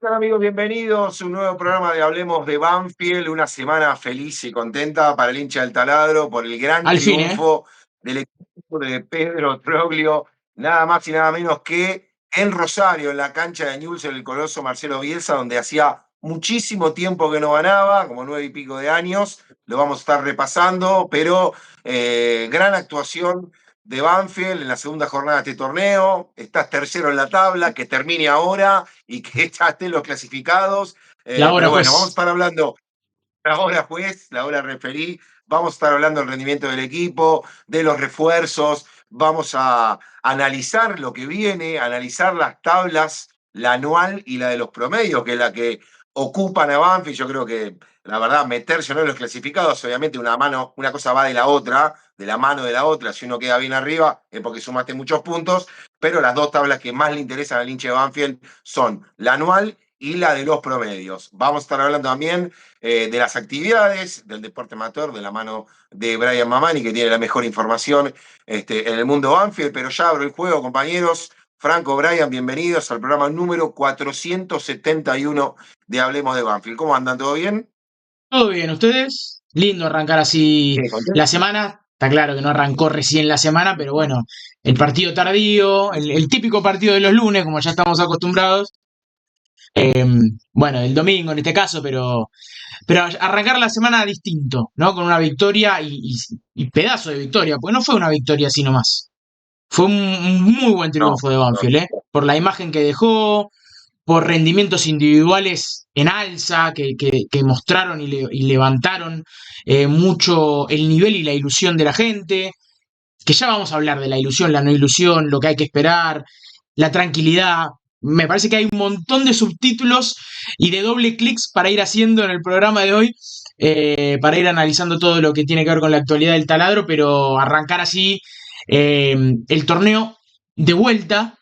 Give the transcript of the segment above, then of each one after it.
Hola amigos? Bienvenidos a un nuevo programa de Hablemos de Banfield, una semana feliz y contenta para el hincha del Taladro por el gran Al fin, ¿eh? triunfo del equipo de Pedro Troglio, nada más y nada menos que en Rosario, en la cancha de Newell's, en el Coloso Marcelo Bielsa, donde hacía muchísimo tiempo que no ganaba, como 9 y pico de años, lo vamos a estar repasando, pero gran actuación de Banfield en la segunda jornada de este torneo, estás tercero en la tabla, que termine ahora y que ya estén los clasificados. La hora, Pero bueno, vamos a juez. estar hablando la hora juez, la hora referí, vamos a estar hablando del rendimiento del equipo, de los refuerzos, vamos a analizar lo que viene, analizar las tablas, la anual y la de los promedios, que es la que ocupan a Banfield. Yo creo que, la verdad, meterse o no en los clasificados, obviamente una cosa va de la otra, de la mano de la otra. Si uno queda bien arriba es porque sumaste muchos puntos, pero las dos tablas que más le interesan al hincha de Banfield son la anual y la de los promedios. Vamos a estar hablando también de las actividades del deporte amateur, de la mano de Brian Mamani, que tiene la mejor información en el mundo Banfield. Pero ya abro el juego, compañeros. Franco, Brian, bienvenidos al programa número 471 de Hablemos de Banfield. ¿Cómo andan? ¿Todo bien? ¿Todo bien? ¿Ustedes? Lindo arrancar así Bien, la ¿contento? semana. Está claro que no arrancó recién la semana, pero bueno, el partido tardío, el típico partido de los lunes, como ya estamos acostumbrados. eh, bueno, el domingo en este caso, pero arrancar la semana distinto, ¿no? Con una victoria y pedazo de victoria, porque no fue una victoria así nomás. Fue un muy buen No, triunfo de no. Banfield, ¿eh? Por la imagen que dejó, por rendimientos individuales en alza que mostraron y levantaron mucho el nivel y la ilusión de la gente, que ya vamos a hablar de la ilusión, la no ilusión, lo que hay que esperar, la tranquilidad. Me parece que hay un montón de subtítulos y de doble clics para ir haciendo en el programa de hoy, para ir analizando todo lo que tiene que ver con la actualidad del taladro, pero arrancar así el torneo de vuelta,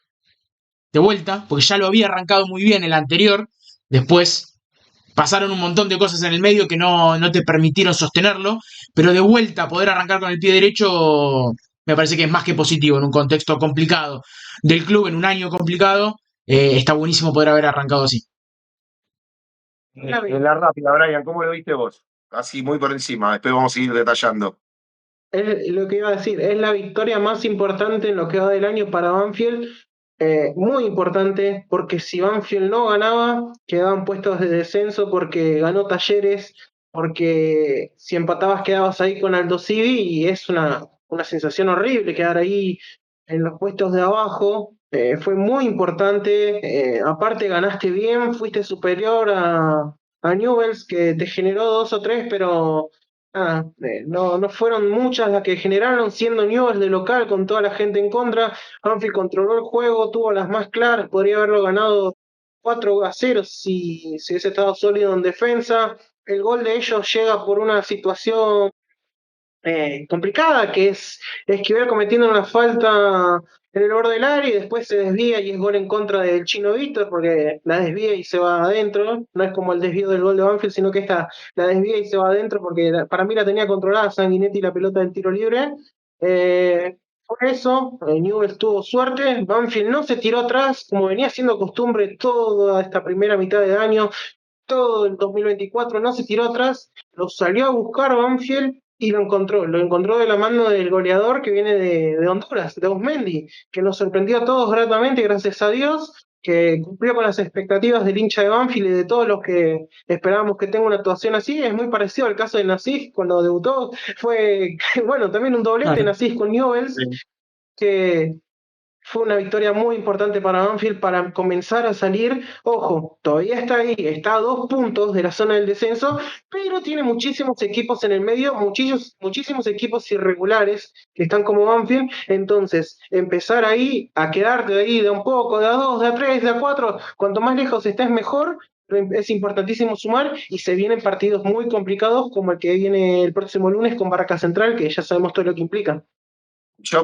porque ya lo había arrancado muy bien el anterior, después pasaron un montón de cosas en el medio que no te permitieron sostenerlo, pero de vuelta poder arrancar con el pie derecho me parece que es más que positivo en un contexto complicado del club, en un año complicado, está buenísimo poder haber arrancado así. En la rápida, Brian, ¿cómo lo viste vos? Así, muy por encima, después vamos a ir detallando. Es lo que iba a decir, es la victoria más importante en lo que va del año para Banfield, muy importante, porque si Banfield no ganaba, quedaban puestos de descenso porque ganó Talleres, porque si empatabas quedabas ahí con Aldo Civi y es una sensación horrible quedar ahí en los puestos de abajo. Fue muy importante, aparte ganaste bien, fuiste superior a Newell's que te generó dos o tres, pero no fueron muchas las que generaron, siendo Newell's de local con toda la gente en contra. Banfield controló el juego, tuvo las más claras, podría haberlo ganado 4-0 si hubiese estado sólido en defensa. El gol de ellos llega por una situación complicada, que es esquivar cometiendo una falta en el borde del área y después se desvía y es gol en contra del Chino Víctor porque la desvía y se va adentro. No es como el desvío del gol de Banfield, sino que esta la desvía y se va adentro porque para mí la tenía controlada Sanguinetti la pelota del tiro libre. Por eso, Newell's tuvo suerte. Banfield no se tiró atrás, como venía siendo costumbre toda esta primera mitad de año, todo el 2024 no se tiró atrás, lo salió a buscar Banfield y lo encontró de la mano del goleador que viene de Honduras, de Osmendi, que nos sorprendió a todos gratamente, gracias a Dios, que cumplió con las expectativas del hincha de Banfield y de todos los que esperábamos que tenga una actuación así. Es muy parecido al caso de Nasif cuando debutó, fue, bueno, también un doblete Claro. Nasif con Newell's, que fue una victoria muy importante para Banfield para comenzar a salir. Ojo, todavía está ahí, está a 2 puntos de la zona del descenso, pero tiene muchísimos equipos en el medio, muchísimos equipos irregulares que están como Banfield. Entonces, empezar ahí a quedarte de ahí de un poco, de a dos, de a tres, de a cuatro, cuanto más lejos estés mejor. Es importantísimo sumar y se vienen partidos muy complicados como el que viene el próximo lunes con Barraca Central, que ya sabemos todo lo que implica.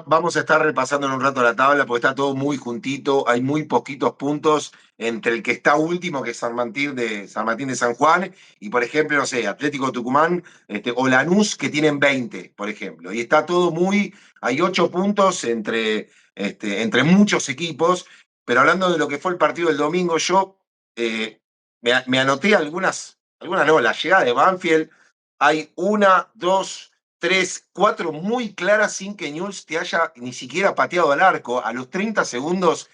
Vamos a estar repasando en un rato la tabla porque está todo muy juntito, hay muy poquitos puntos entre el que está último, que es San Martín de San Juan, y por ejemplo, no sé, Atlético Tucumán, o Lanús, que tienen 20, por ejemplo. Y está todo hay 8 puntos entre muchos equipos, pero hablando de lo que fue el partido del domingo, yo me anoté algunas no, la llegada de Banfield, hay 1, 2, 3, 4 muy claras sin que Newell's te haya ni siquiera pateado al arco. A los 30 segundos,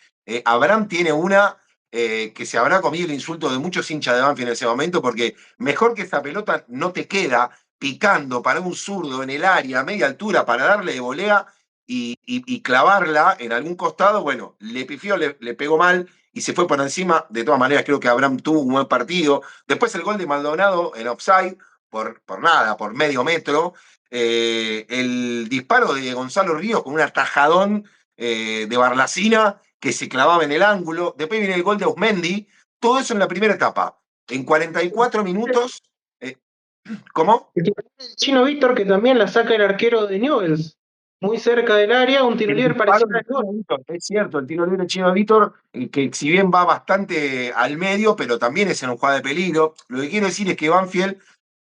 Abraham tiene una que se habrá comido el insulto de muchos hinchas de Banfield en ese momento, porque mejor que esa pelota no te queda picando para un zurdo en el área a media altura para darle de volea y clavarla en algún costado. Bueno, le pifió, le pegó mal y se fue por encima. De todas maneras, creo que Abraham tuvo un buen partido. Después el gol de Maldonado en offside, por nada, por medio metro. El disparo de Gonzalo Ríos con un atajadón de Barlacina que se clavaba en el ángulo. Después viene el gol de Ausmendi. Todo eso en la primera etapa. En 44 minutos. ¿Cómo? El Chino Víctor, que también la saca el arquero de Newell's, muy cerca del área, un tiro El libre disparo parecido del al gol. Chino Víctor, es cierto, el tiro libre del Chino Víctor, que si bien va bastante al medio, pero también es en un jugada de peligro. Lo que quiero decir es que Banfield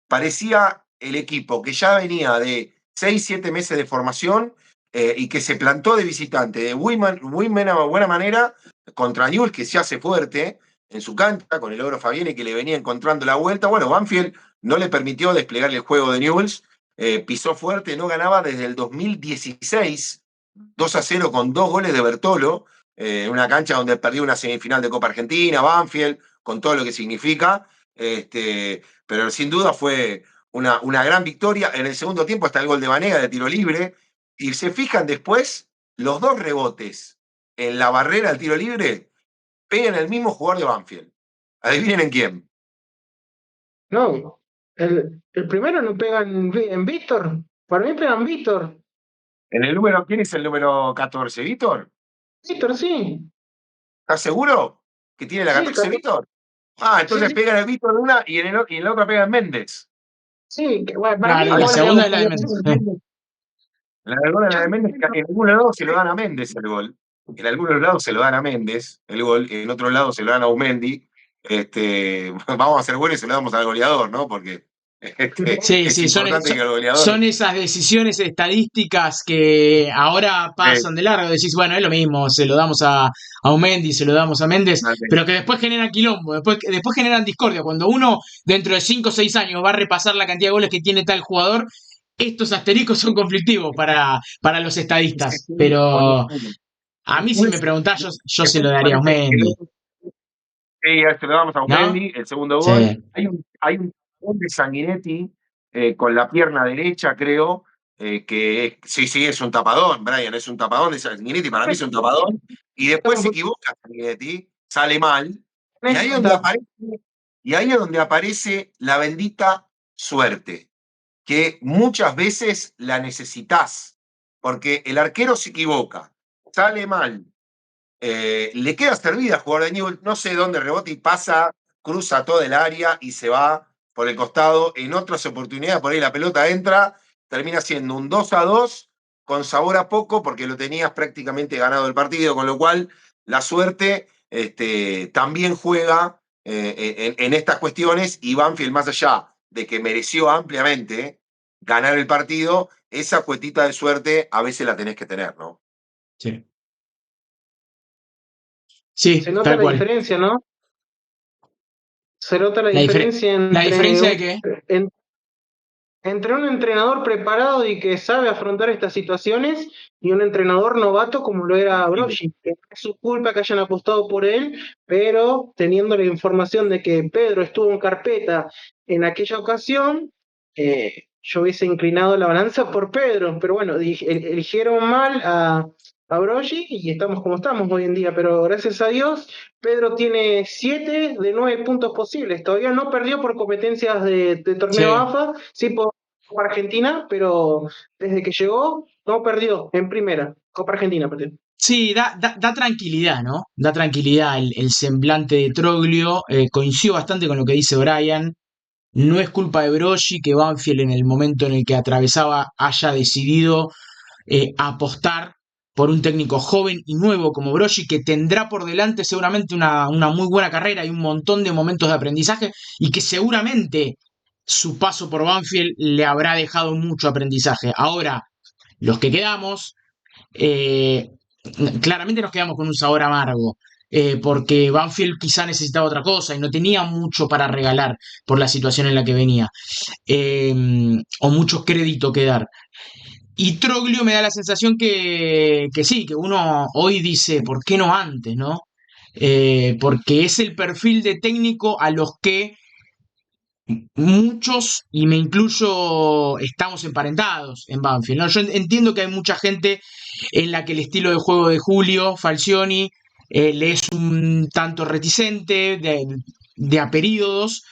parecía el equipo que ya venía de 6, 7 meses de formación y que se plantó de visitante de muy buena manera contra Newell's, que se hace fuerte en su cancha, con el Ogro Fabiani que le venía encontrando la vuelta. Bueno, Banfield no le permitió desplegar el juego de Newell's, pisó fuerte, no ganaba desde el 2016, 2-0 con 2 goles de Bertolo, una cancha donde perdió una semifinal de Copa Argentina, Banfield, con todo lo que significa. Pero sin duda fue una gran victoria. En el segundo tiempo está el gol de Banega de tiro libre. Y se fijan después, los 2 rebotes en la barrera del tiro libre pegan el mismo jugador de Banfield. Adivinen en quién. No, el primero no pega en Víctor. Para mí pega en Víctor. ¿Quién es el número 14? ¿Víctor? Víctor, sí. ¿Estás seguro que tiene la Sí, 14 Víctor? Ah, sí, entonces sí. pega en el Víctor en una y en la otra pega en Méndez. Sí, bueno, para mí Claro, la igual segunda es la de digamos, Méndez. El gol en la de Méndez, en algunos lados se lo dan a Méndez el gol. En algunos lados se lo dan a Méndez el gol, en otros lados se lo dan a Aumendi. Vamos a ser buenos y se lo damos al goleador, ¿no? Porque Sí, es sí, importante que el son goleador. esas decisiones estadísticas que ahora pasan de largo. Decís, bueno, es lo mismo, se lo damos a un Mendy, se lo damos a Méndez, pero que después generan quilombo, después generan discordia. Cuando uno dentro de 5 o 6 años va a repasar la cantidad de goles que tiene tal jugador, estos asteriscos son conflictivos para los estadistas. Pero a mí, si me preguntás, yo se lo Después daría a un parece que Mendy, sí, a este le damos a ¿no? Aumendi, el segundo gol. Sí, Hay un gol de Sanguinetti con la pierna derecha, creo, sí, sí, es un tapadón, Brian, es un tapadón de Sanguinetti, para mí es un tapadón. Y después se equivoca Sanguinetti, sale mal, y ahí, es donde aparece, y ahí es donde aparece la bendita suerte, que muchas veces la necesitas, porque el arquero se equivoca, sale mal, le queda servida a jugador de Newell, no sé dónde rebota y pasa, cruza todo el área y se va por el costado. En otras oportunidades, por ahí la pelota entra, termina siendo un 2-2 con sabor a poco porque lo tenías prácticamente ganado el partido, con lo cual la suerte también juega en estas cuestiones y Banfield, más allá de que mereció ampliamente ganar el partido, esa cuetita de suerte a veces la tenés que tener, ¿no? sí. se Sí, nota tal la cual. diferencia, ¿no? Se nota la diferencia ¿La entre diferencia de qué? entre un entrenador preparado y que sabe afrontar estas situaciones y un entrenador novato como lo era Brogi. Que no es su culpa que hayan apostado por él, pero teniendo la información de que Pedro estuvo en carpeta en aquella ocasión, yo hubiese inclinado la balanza por Pedro, pero bueno, eligieron mal a Brogi y estamos como estamos hoy en día, pero gracias a Dios, Pedro tiene 7 de 9 puntos posibles. Todavía no perdió por competencias de torneo Sí. AFA, sí por Copa Argentina, pero desde que llegó no perdió en primera. Copa Argentina perdió. Sí, da tranquilidad, ¿no? Da tranquilidad el semblante de Troglio. Coincido bastante con lo que dice Brian. No es culpa de Brogi que Banfield en el momento en el que atravesaba haya decidido apostar por un técnico joven y nuevo como Brogi, que tendrá por delante seguramente una muy buena carrera y un montón de momentos de aprendizaje, y que seguramente su paso por Banfield le habrá dejado mucho aprendizaje. Ahora, los que quedamos, claramente nos quedamos con un sabor amargo. porque Banfield quizá necesitaba otra cosa y no tenía mucho para regalar por la situación en la que venía, eh, o mucho crédito que dar. Y Troglio me da la sensación que sí, que uno hoy dice, ¿por qué no antes, no? Porque es el perfil de técnico a los que muchos, y me incluyo, estamos emparentados en Banfield, ¿no? Yo entiendo que hay mucha gente en la que el estilo de juego de Julio Falcioni le es un tanto reticente, de a periodos,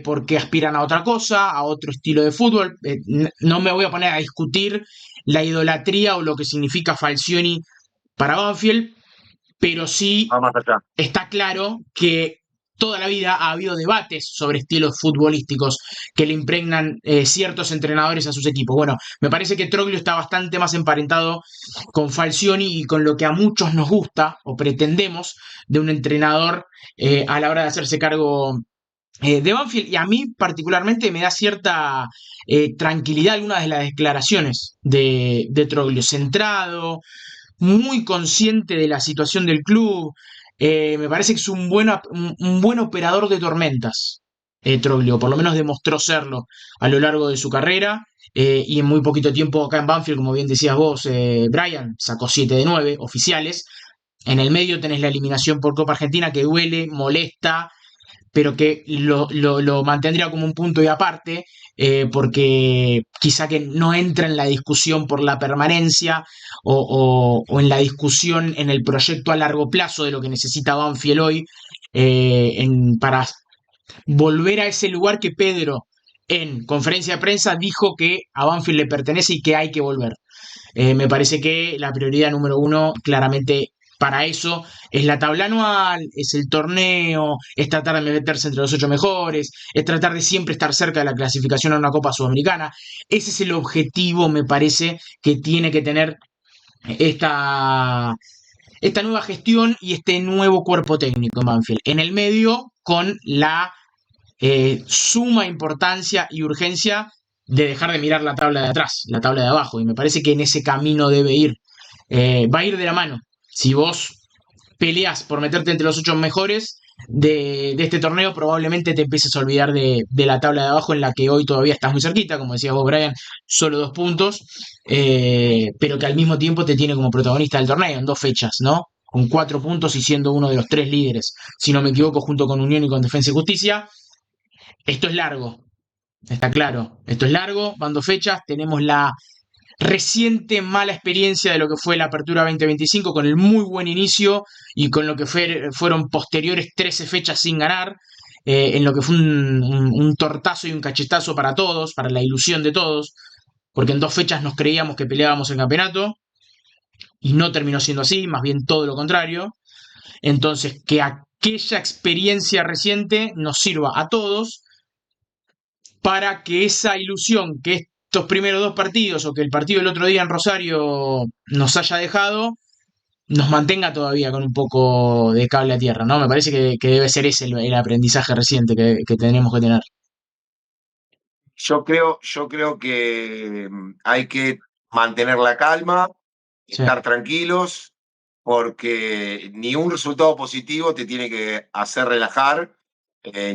porque aspiran a otra cosa, a otro estilo de fútbol. No me voy a poner a discutir la idolatría o lo que significa Falcioni para Banfield, pero sí Va más allá. está claro que toda la vida ha habido debates sobre estilos futbolísticos que le impregnan ciertos entrenadores a sus equipos. Bueno, me parece que Troglio está bastante más emparentado con Falcioni y con lo que a muchos nos gusta o pretendemos de un entrenador a la hora de hacerse cargo de Banfield. Y a mí particularmente me da cierta tranquilidad algunas de las declaraciones de Troglio, centrado, muy consciente de la situación del club. Me parece que es un buen operador de tormentas, Troglio, por lo menos demostró serlo a lo largo de su carrera. Y en muy poquito tiempo acá en Banfield, como bien decías vos, Brian, sacó 7 de 9 oficiales. En el medio tenés la eliminación por Copa Argentina que duele, molesta, pero que lo mantendría como un punto y aparte, porque quizá que no entra en la discusión por la permanencia o en la discusión en el proyecto a largo plazo de lo que necesita Banfield hoy, para volver a ese lugar que Pedro en conferencia de prensa dijo que a Banfield le pertenece y que hay que volver. Me parece que la prioridad número uno, claramente para eso, es la tabla anual, es el torneo, es tratar de meterse entre los 8 mejores, es tratar de siempre estar cerca de la clasificación a una Copa Sudamericana. Ese es el objetivo, me parece, que tiene que tener esta nueva gestión y este nuevo cuerpo técnico en Banfield. En el medio, con la suma importancia y urgencia de dejar de mirar la tabla de atrás, la tabla de abajo, y me parece que en ese camino debe ir. Va a ir de la mano. Si vos peleas por meterte entre los 8 mejores de este torneo, probablemente te empieces a olvidar de la tabla de abajo en la que hoy todavía estás muy cerquita, como decías vos, Brian, solo 2 puntos, pero que al mismo tiempo te tiene como protagonista del torneo en 2 fechas, ¿no? Con 4 puntos y siendo uno de los 3 líderes, si no me equivoco, junto con Unión y con Defensa y Justicia. Esto es largo, está claro. Esto es largo, van 2 fechas. Tenemos la reciente mala experiencia de lo que fue la Apertura 2025 con el muy buen inicio y con lo que fueron posteriores 13 fechas sin ganar, en lo que fue un tortazo y un cachetazo para todos, para la ilusión de todos, porque en 2 fechas nos creíamos que peleábamos el campeonato y no terminó siendo así, más bien todo lo contrario. Entonces, que aquella experiencia reciente nos sirva a todos para que esa ilusión que estos primeros 2 partidos o que el partido del otro día en Rosario nos haya dejado, nos mantenga todavía con un poco de cable a tierra, ¿no? Me parece que debe ser ese el aprendizaje reciente que tenemos que tener. Yo creo que hay que mantener la calma, Sí, estar tranquilos, porque ni un resultado positivo te tiene que hacer relajar,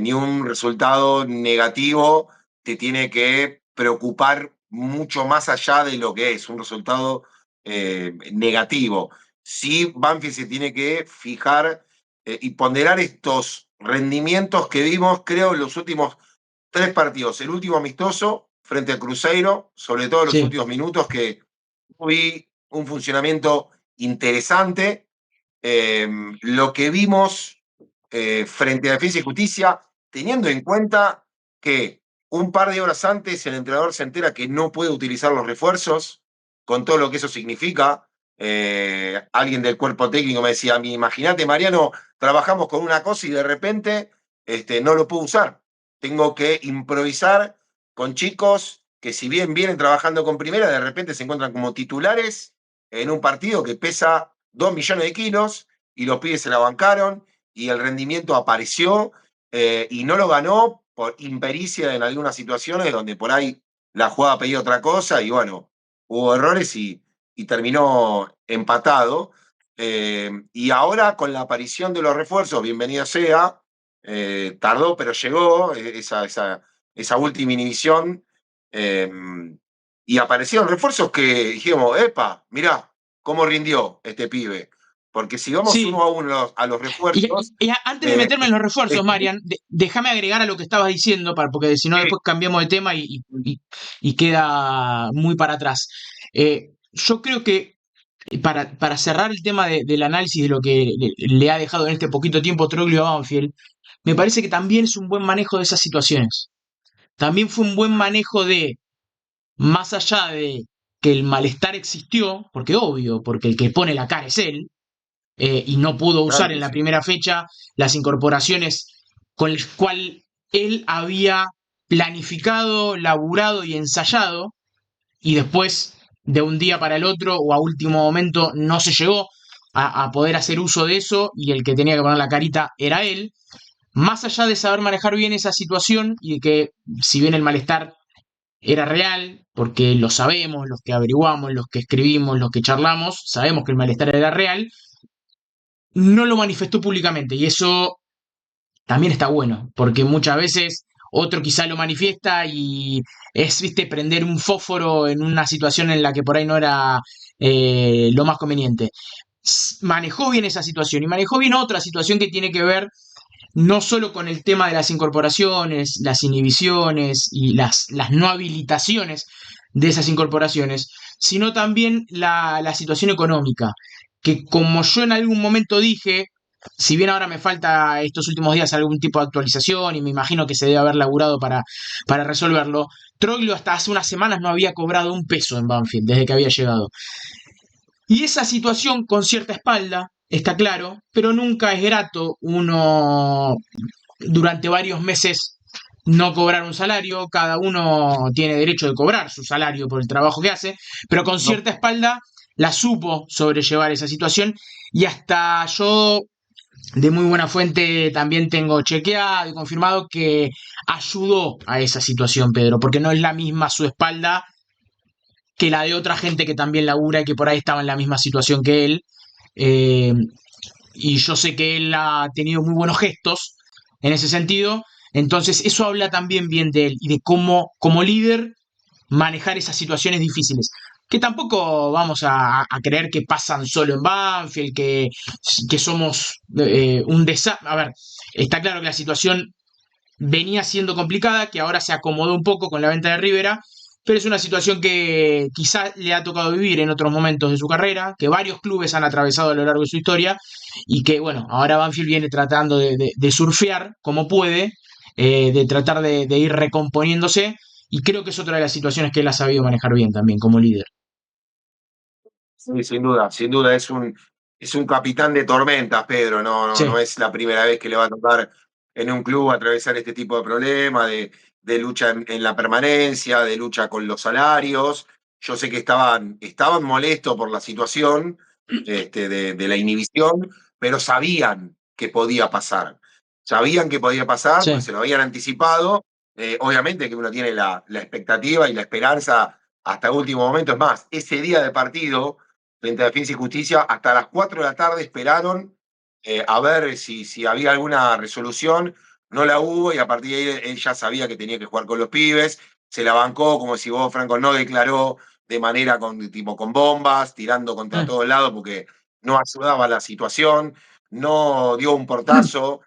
ni un resultado negativo te tiene que preocupar mucho más allá de lo que es un resultado negativo. Sí, Banfield se tiene que fijar y ponderar estos rendimientos que vimos, creo, en los últimos 3 partidos. El último amistoso frente a Cruzeiro, sobre todo en los sí, últimos minutos, que vi un funcionamiento interesante. Lo que vimos frente a Defensa y Justicia, teniendo en cuenta que un par de horas antes el entrenador se entera que no puede utilizar los refuerzos, con todo lo que eso significa. Alguien del cuerpo técnico me decía, imagínate, Mariano, trabajamos con una cosa y de repente no lo puedo usar. Tengo que improvisar con chicos que si bien vienen trabajando con primera, de repente se encuentran como titulares en un partido que pesa 2 millones de kilos y los pibes se la bancaron y el rendimiento apareció y no lo ganó por impericia en algunas situaciones donde por ahí la jugada pedía otra cosa y bueno, hubo errores y terminó empatado. Y ahora con la aparición de los refuerzos, bienvenido sea, tardó pero llegó esa última inhibición, eh, y aparecieron refuerzos que dijimos, epa, mirá cómo rindió este pibe. Porque si vamos Sí, uno a uno a los refuerzos, antes de eh, meterme en los refuerzos, este, Marian, déjame agregar a lo que estabas diciendo, porque si no después cambiamos de tema y queda muy para atrás. Yo creo que para cerrar el tema del análisis de lo que le ha dejado en este poquito tiempo Troglio a Banfield, me parece que también es un buen manejo de esas situaciones. También fue un buen manejo de, más allá de que el malestar existió, porque obvio, porque el que pone la cara es él, y no pudo claro usar en que la sí. primera fecha las incorporaciones con las cuales él había planificado, laburado y ensayado, y después de un día para el otro o a último momento no se llegó a poder hacer uso de eso y el que tenía que poner la carita era él. Más allá de saber manejar bien esa situación y de que si bien el malestar era real, porque lo sabemos, los que averiguamos, los que escribimos, los que charlamos, sabemos que el malestar era real, no lo manifestó públicamente y eso también está bueno, porque muchas veces otro quizá lo manifiesta y es, viste, prender un fósforo en una situación en la que por ahí no era lo más conveniente. Manejó bien esa situación y manejó bien otra situación que tiene que ver no solo con el tema de las incorporaciones, las inhibiciones y las no habilitaciones de esas incorporaciones, sino también la situación económica, que como yo en algún momento dije, si bien ahora me falta estos últimos días algún tipo de actualización y me imagino que se debe haber laburado para resolverlo, Troglio hasta hace unas semanas no había cobrado un peso en Banfield desde que había llegado. Y esa situación con cierta espalda, está claro, pero nunca es grato uno durante varios meses no cobrar un salario, cada uno tiene derecho de cobrar su salario por el trabajo que hace, pero con No, cierta espalda la supo sobrellevar esa situación y hasta yo de muy buena fuente también tengo chequeado y confirmado que ayudó a esa situación, Pedro, porque no es la misma su espalda que la de otra gente que también labura y que por ahí estaba en la misma situación que él. Eh, y yo sé que él ha tenido muy buenos gestos en ese sentido. Entonces, eso habla también bien de él y de cómo, como líder, manejar esas situaciones difíciles. Que tampoco vamos a creer que pasan solo en Banfield, que somos un desastre. A ver, está claro que la situación venía siendo complicada, que ahora se acomodó un poco con la venta de Rivera, pero es una situación que quizás le ha tocado vivir en otros momentos de su carrera, que varios clubes han atravesado a lo largo de su historia y que, bueno, ahora Banfield viene tratando de surfear como puede, de tratar de ir recomponiéndose y creo que es otra de las situaciones que él ha sabido manejar bien también como líder. sí, sin duda, es un capitán de tormentas, Pedro, no Sí, es la primera vez que le va a tocar en un club atravesar este tipo de problemas, de lucha en la permanencia, de lucha con los salarios. Yo sé que estaban molestos por la situación, de la inhibición, pero sabían que podía pasar, porque sí, se lo habían anticipado. Obviamente que uno tiene la expectativa y la esperanza hasta el último momento. Es más, ese día de partido frente a Defensa y Justicia, hasta las 4 de la tarde esperaron, a ver si había alguna resolución. No la hubo y a partir de ahí él ya sabía que tenía que jugar con los pibes. Se la bancó como si vos, Franco, no declaró de manera tipo con bombas, tirando contra mm, todos lados porque no ayudaba a la situación, no dio un portazo,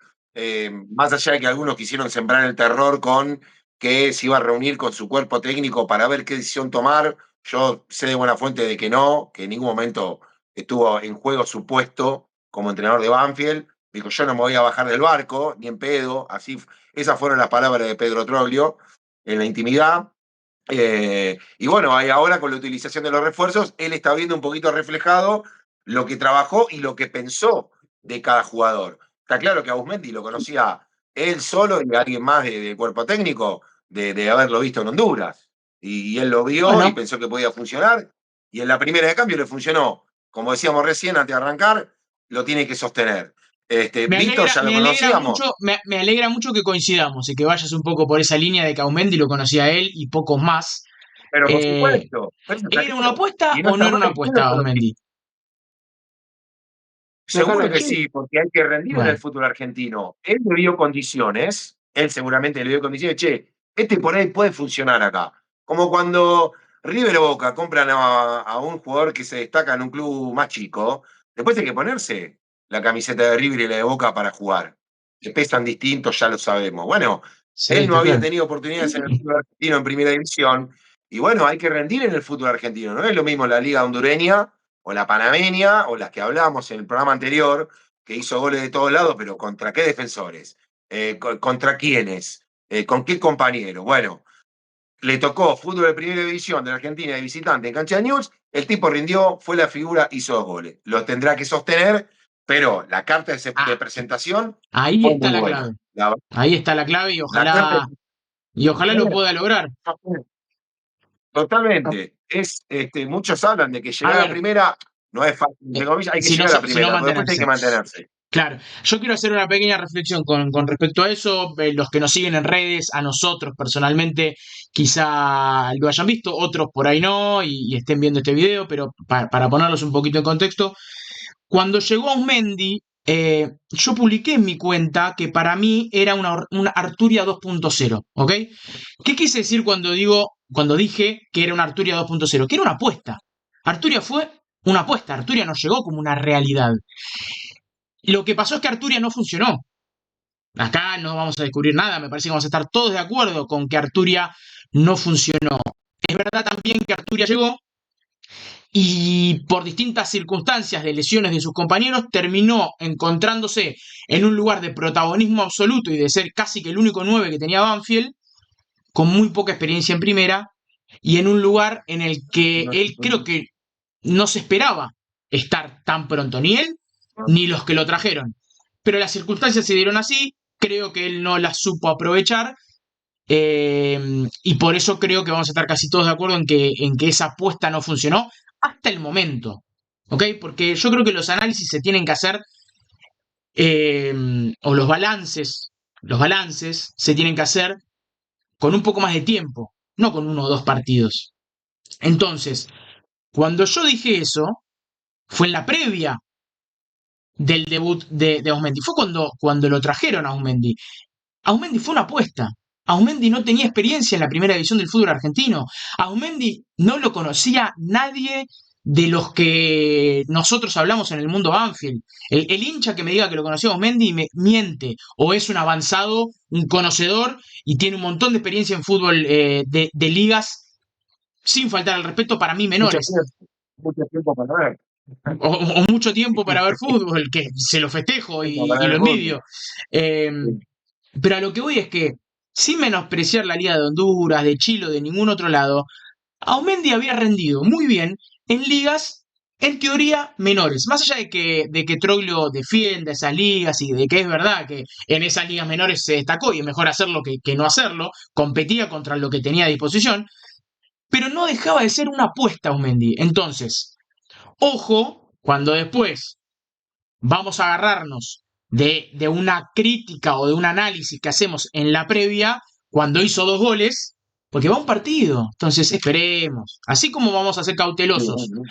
más allá de que algunos quisieron sembrar el terror con que se iba a reunir con su cuerpo técnico para ver qué decisión tomar. Yo sé de buena fuente de que no, que en ningún momento estuvo en juego su puesto como entrenador de Banfield. Dijo, yo no me voy a bajar del barco, ni en pedo. Esas fueron las palabras de Pedro Troglio en la intimidad. Y bueno, ahora con la utilización de los refuerzos, él está viendo un poquito reflejado lo que trabajó y lo que pensó de cada jugador. Está claro que a Busmendi lo conocía él solo y alguien más del cuerpo técnico de haberlo visto en Honduras. Y él lo vio y bueno, pensó que podía funcionar. Y en la primera de cambio le funcionó. Como decíamos recién, antes de arrancar, lo tiene que sostener. Víctor ya lo conocíamos, me alegra mucho que coincidamos y que vayas un poco por esa línea de que Aumendi lo conocía a él y pocos más. pero por Eh, supuesto, eso está ¿Era una claro. apuesta Y no o no está era mal, una ¿quién lo apuesta, conocía? Aumendi? Seguro Dejarlo que chill. sí, porque hay que rendir en el Bueno, fútbol argentino. Él le dio condiciones, él seguramente le dio condiciones, che, este por ahí puede funcionar acá. Como cuando River o Boca compran a un jugador que se destaca en un club más chico, después hay que ponerse la camiseta de River y la de Boca para jugar. Que pesan distintos, ya lo sabemos. Bueno, sí, él no está había claro. tenido oportunidades en el fútbol argentino en primera división, y bueno, hay que rendir en el fútbol argentino. No es lo mismo la liga hondureña o la panameña, o las que hablábamos en el programa anterior, que hizo goles de todos lados, pero ¿contra qué defensores? ¿Contra quiénes? ¿Con qué compañero? Bueno, le tocó fútbol de primera división de la Argentina de visitante en Cancha de News, el tipo rindió, fue la figura, hizo 2 goles. Lo tendrá que sostener, pero la carta de Ah, presentación ahí fue está muy la buena. clave. Ahí está la clave La carta de y ojalá lo pueda lograr. totalmente. Muchos hablan de que A llegar a ver, primera no es fácil, entre comillas, hay que si no, llegar a si no primera, pero después hay mantenerse. que mantenerse. Claro, yo quiero hacer una pequeña reflexión con respecto a eso. Los que nos siguen en redes, a nosotros personalmente, quizá lo hayan visto, otros por ahí no, y estén viendo este video, pero para ponerlos un poquito en contexto, cuando llegó Aumendi, yo publiqué en mi cuenta que para mí era una Arturia 2.0, ¿ok? ¿Qué quise decir cuando dije que era una Arturia 2.0? Que era una apuesta. Arturia fue una apuesta, Arturia no llegó como una realidad. Lo que pasó es que Arturia no funcionó. Acá no vamos a descubrir nada, me parece que vamos a estar todos de acuerdo con que Arturia no funcionó. Es verdad también que Arturia llegó y por distintas circunstancias de lesiones de sus compañeros terminó encontrándose en un lugar de protagonismo absoluto y de ser casi que el único 9 que tenía Banfield, con muy poca experiencia en primera y en un lugar en el que él creo que no se esperaba estar tan pronto, ni él ni los que lo trajeron. Pero las circunstancias se dieron así, creo que él no las supo aprovechar y por eso creo que vamos a estar casi todos de acuerdo en que esa apuesta no funcionó hasta el momento. ¿Ok? Porque yo creo que los análisis se tienen que hacer, o los balances se tienen que hacer con un poco más de tiempo, no con 1 o 2 partidos. Entonces, cuando yo dije eso, fue en la previa del debut de Aumendi. Fue cuando lo trajeron a Aumendi. Aumendi fue una apuesta. Aumendi no tenía experiencia en la primera división del fútbol argentino. Aumendi no lo conocía nadie de los que nosotros hablamos en el mundo Banfield. El hincha que me diga que lo conoció a Aumendi me miente. O es un avanzado, un conocedor y tiene un montón de experiencia en fútbol de ligas, sin faltar al respeto, para mí menores. Mucho tiempo para ver. O mucho tiempo para ver fútbol, que se lo festejo Tiempo y para lo ver envidio. fútbol. Eh, pero a lo que voy es que, sin menospreciar la Liga de Honduras, de Chile o de ningún otro lado, Aumendi había rendido muy bien en ligas, en teoría, menores. Más allá de que Troglio defienda esas ligas y de que es verdad que en esas ligas menores se destacó y es mejor hacerlo que no hacerlo, competía contra lo que tenía a disposición, pero no dejaba de ser una apuesta Aumendi. Entonces, ojo, cuando después vamos a agarrarnos de una crítica o de un análisis que hacemos en la previa cuando hizo 2 goles, porque va un partido. Entonces esperemos. Así como vamos a ser Sí, cautelosos bueno.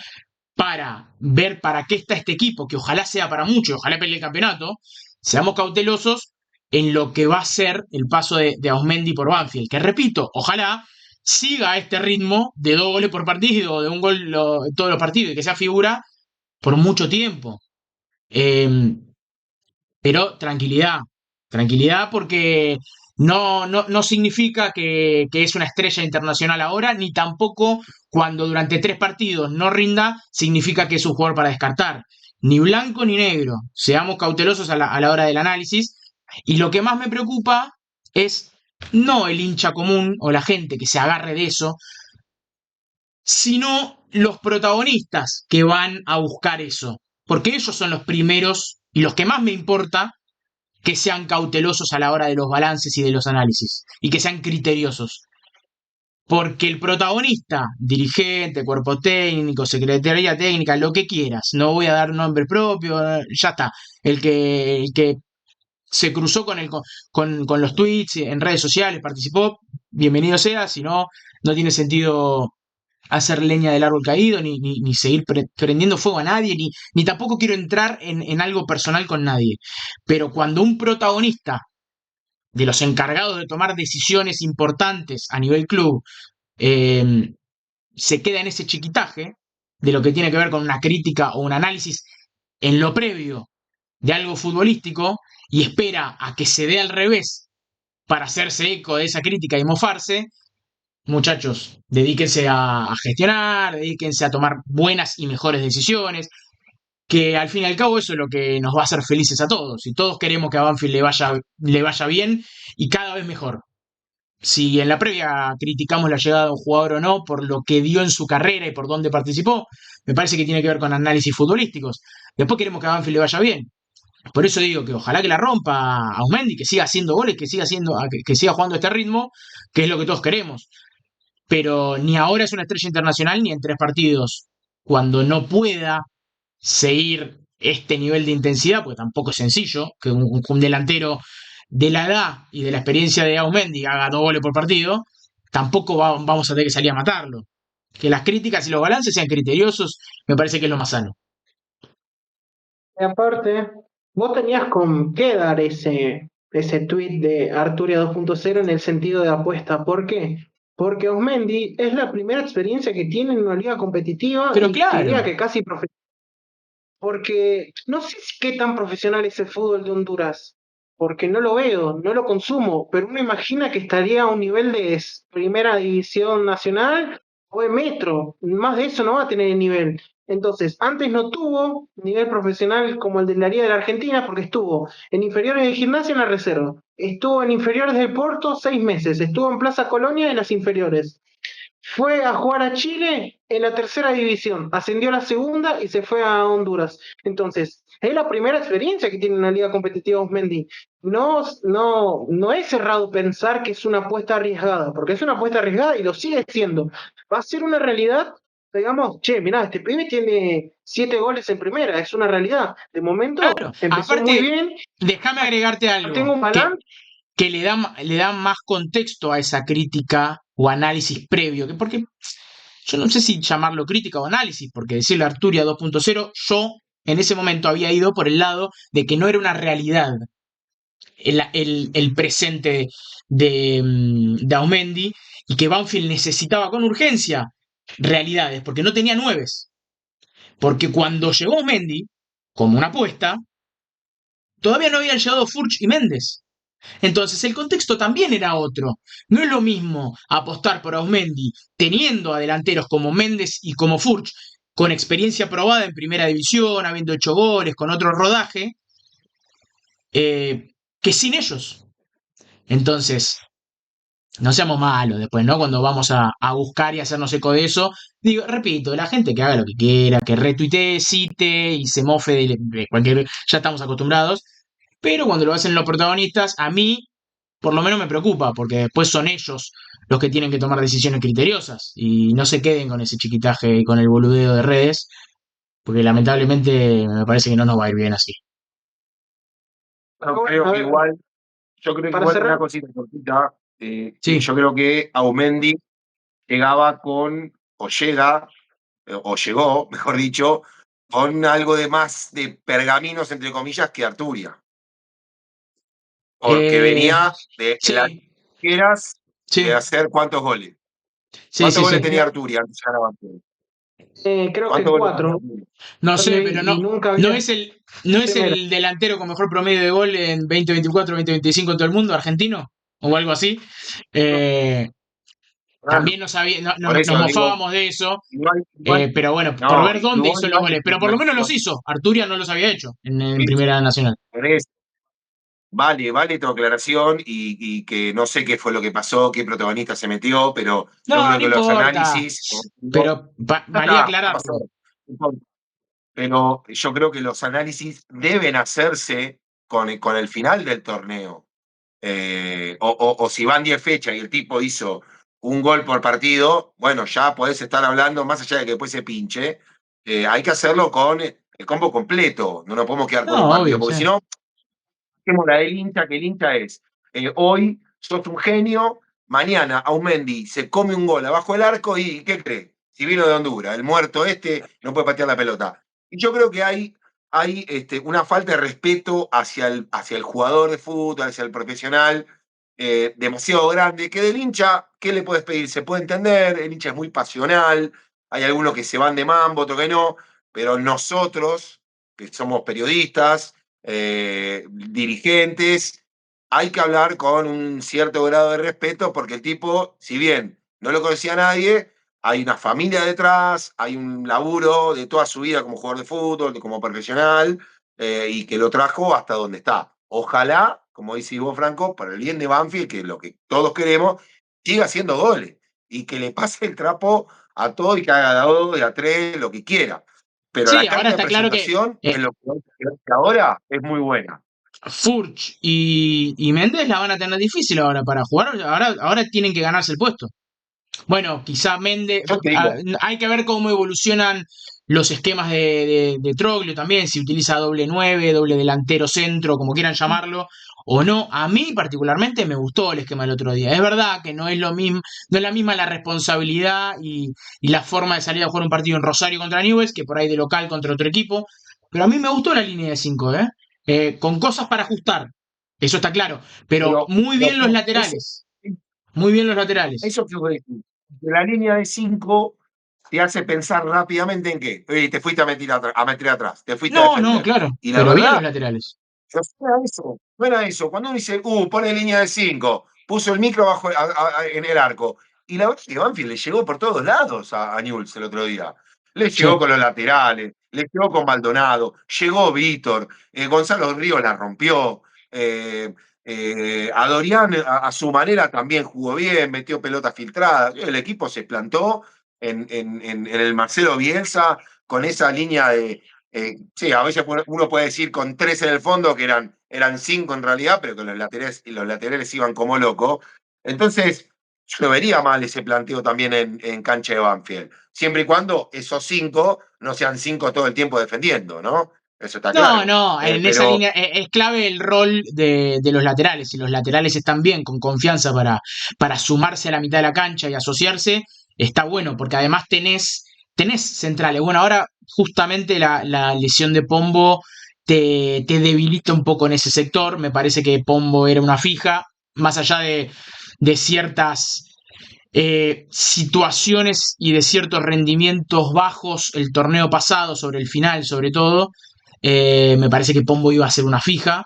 para ver para qué está este equipo, que ojalá sea para mucho, ojalá pelee el campeonato, seamos cautelosos en lo que va a ser el paso de Ausmendi por Banfield. Que repito, ojalá siga este ritmo de 2 goles por partido, de un gol todos los partidos y que sea figura por mucho tiempo. Eh, pero tranquilidad, tranquilidad porque no significa que es una estrella internacional ahora, ni tampoco cuando durante 3 partidos no rinda, significa que es un jugador para descartar. Ni blanco ni negro. Seamos cautelosos a la hora del análisis. Y lo que más me preocupa es no el hincha común o la gente que se agarre de eso, sino los protagonistas que van a buscar eso. Porque ellos son los primeros y los que más me importa que sean cautelosos a la hora de los balances y de los análisis y que sean criteriosos. Porque el protagonista, dirigente, cuerpo técnico, secretaría técnica, lo que quieras, no voy a dar nombre propio, ya está. El que se cruzó con los tweets en redes sociales, participó, bienvenido sea, si no, no tiene sentido hacer leña del árbol caído, ni seguir prendiendo fuego a nadie, ni tampoco quiero entrar en algo personal con nadie. Pero cuando un protagonista de los encargados de tomar decisiones importantes a nivel club eh, se queda en ese chiquitaje de lo que tiene que ver con una crítica o un análisis en lo previo de algo futbolístico y espera a que se dé al revés para hacerse eco de esa crítica y mofarse, muchachos, dedíquense a gestionar, dedíquense a tomar buenas y mejores decisiones, que al fin y al cabo eso es lo que nos va a hacer felices a todos. Y todos queremos que a Banfield le vaya bien y cada vez mejor. Si en la previa criticamos la llegada de un jugador o no por lo que dio en su carrera y por dónde participó, me parece que tiene que ver con análisis futbolísticos. Después queremos que a Banfield le vaya bien. Por eso digo que ojalá que la rompa a Aumendi, que siga haciendo goles, que siga jugando a este ritmo, que es lo que todos queremos. Pero ni ahora es una estrella internacional ni en 3 partidos. Cuando no pueda seguir este nivel de intensidad, porque tampoco es sencillo que un delantero de la edad y de la experiencia de Aumendi haga 2 goles por partido, tampoco vamos a tener que salir a matarlo. Que las críticas y los balances sean criteriosos, me parece que es lo más sano. Y aparte, vos tenías con qué dar ese tweet de Arturia 2.0 en el sentido de apuesta. ¿Por qué? Porque Osmendi es la primera experiencia que tiene en una liga competitiva Pero y te diría claro, que casi profesional. Porque no sé qué tan profesional es el fútbol de Honduras, porque no lo veo, no lo consumo, pero uno imagina que estaría a un nivel de primera división nacional o de metro, más de eso no va a tener el nivel. Entonces, antes no tuvo nivel profesional como el de la Liga de la Argentina, porque estuvo en inferiores de Gimnasia en la reserva, estuvo en inferiores del Porto 6 meses, estuvo en Plaza Colonia en las inferiores. Fue a jugar a Chile en la tercera división, ascendió a la segunda y se fue a Honduras. Entonces, es la primera experiencia que tiene una liga competitiva Osmendi. No es cerrado pensar que es una apuesta arriesgada, porque es una apuesta arriesgada y lo sigue siendo. Va a ser una realidad, digamos, che, mirá, este pibe tiene 7 goles en primera, es una realidad. De momento claro. empezó muy Aparte, bien, déjame agregarte tengo algo un balance. que le da más contexto a esa crítica o análisis previo, que porque yo no sé si llamarlo crítica o análisis, porque decirle Arturia 2.0, yo en ese momento había ido por el lado de que no era una realidad el presente de Aumendi y que Banfield necesitaba con urgencia realidades, porque no tenía nueves. Porque cuando llegó Aumendi, como una apuesta, todavía no habían llegado Furch y Méndez. Entonces el contexto también era otro. No es lo mismo apostar por Ausmendi teniendo a delanteros como Méndez y como Furch, con experiencia probada en primera división, habiendo hecho goles, con otro rodaje, que sin ellos. Entonces, no seamos malos después, ¿no? Cuando vamos a buscar y hacernos eco de eso. Digo, repito, la gente que haga lo que quiera, que retuitee, cite y se mofe de cualquier... Ya estamos acostumbrados. Pero cuando lo hacen los protagonistas, a mí por lo menos me preocupa, porque después son ellos los que tienen que tomar decisiones criteriosas y no se queden con ese chiquitaje y con el boludeo de redes, porque lamentablemente me parece que no nos va a ir bien así. No, Bueno, a ver, yo creo que para igual una cerrar, cosita cortita, Sí, yo creo que Aumendi llegaba con, o llega, o llegó, mejor dicho, con algo de más de pergaminos, entre comillas, que Arturia. Porque eh, venía de las sí, ligeras de sí, hacer cuántos goles. sí, ¿Cuántos sí, goles sí. tenía Arturia antes de ganar Banfield? creo que ¿Cuántos goles tenía 4, Arturia? No sé, pero y nunca no había es no es primera. el delantero con mejor promedio de gol en 2024, 2025 en todo el mundo, argentino, o algo así. Eh, Claro, También no sabía, por nos eso digo, mofábamos de eso. igual, Pero bueno, por no, ver dónde igual hizo no los hay goles. Pero por lo menos los especulación. hizo. Arturia no los había hecho en Primera Nacional. Por eso. Vale tu aclaración y que no sé qué fue lo que pasó, qué protagonista se metió, pero yo No, creo no que los importa. análisis, como digo, Pero ya valía está, ya pasó. aclararlo. No importa. Pero yo creo que los análisis deben hacerse con el final del torneo. O si van 10 fechas y el tipo hizo un gol por partido, bueno, ya podés estar hablando, más allá de que después se pinche, hay que hacerlo con el combo completo, no nos podemos quedar con un No, partido, obvio, sí. porque si no, hacemos la del hincha, que el hincha es, hoy sos un genio, mañana Aumendi se come un gol abajo del arco y ¿qué cree? si vino de Honduras, el muerto no puede patear la pelota. Y yo creo que hay una falta de respeto hacia el jugador de fútbol, hacia el profesional, demasiado grande, que del hincha, ¿qué le puedes pedir? Se puede entender, el hincha es muy pasional, hay algunos que se van de mambo, otros que no, pero nosotros, que somos periodistas, dirigentes, hay que hablar con un cierto grado de respeto, porque el tipo, si bien no lo conocía a nadie, hay una familia detrás, hay un laburo de toda su vida como jugador de fútbol, como profesional, y que lo trajo hasta donde está. Ojalá, como dice vos, Franco, para el bien de Banfield, que es lo que todos queremos, siga haciendo goles y que le pase el trapo a todo y que haga de 2, de a 3, lo que quiera. Pero Sí, la ahora carta de está claro que presentación es lo que ahora es muy buena. Furch y Méndez la van a tener difícil ahora para jugar. Ahora tienen que ganarse el puesto. Bueno, quizá Méndez. Yo te digo, Hay que ver cómo evolucionan los esquemas de Troglio también, si utiliza doble 9, doble delantero centro, como quieran llamarlo, o no. A mí particularmente me gustó el esquema del otro día. Es verdad que no es lo mismo, no es la misma la responsabilidad y la forma de salir a jugar un partido en Rosario contra Newell's que por ahí de local contra otro equipo. Pero a mí me gustó la línea de 5, ¿eh? Con cosas para ajustar. Eso está claro. Pero muy bien los eso, laterales. Muy bien los laterales. eso que vos decís, de la línea de 5 te hace pensar rápidamente en qué. Oye, te fuiste a meter atrás, te fuiste a No, no, defender. claro. Y la Pero bien los verdad, laterales. no era eso. No era eso. Cuando uno dice, pone línea de 5, puso el micro en el arco. Y la verdad es que Banfield le llegó por todos lados a Newell's el otro día. Le llegó Sí. con los laterales, le llegó con Maldonado, llegó Víctor, Gonzalo Ríos la rompió. eh, a Dorian, a su manera, también jugó bien, metió pelotas filtradas. El equipo se plantó en el Marcelo Bielsa con esa línea de, sí, a veces uno puede decir con 3 en el fondo, que eran 5 en realidad, pero que los laterales iban como locos. Entonces, yo no vería mal ese planteo también en cancha de Banfield, siempre y cuando esos 5 no sean 5 todo el tiempo defendiendo, ¿no? Eso está No, claro. no, en esa Pero línea es clave el rol de los laterales. Si los laterales están bien, con confianza para sumarse a la mitad de la cancha y asociarse, está bueno, porque además tenés centrales. Bueno, ahora justamente la lesión de Pombo te debilita un poco en ese sector. Me parece que Pombo era una fija, más allá de ciertas situaciones y de ciertos rendimientos bajos el torneo pasado, sobre el final sobre todo. Me parece que Pombo iba a ser una fija.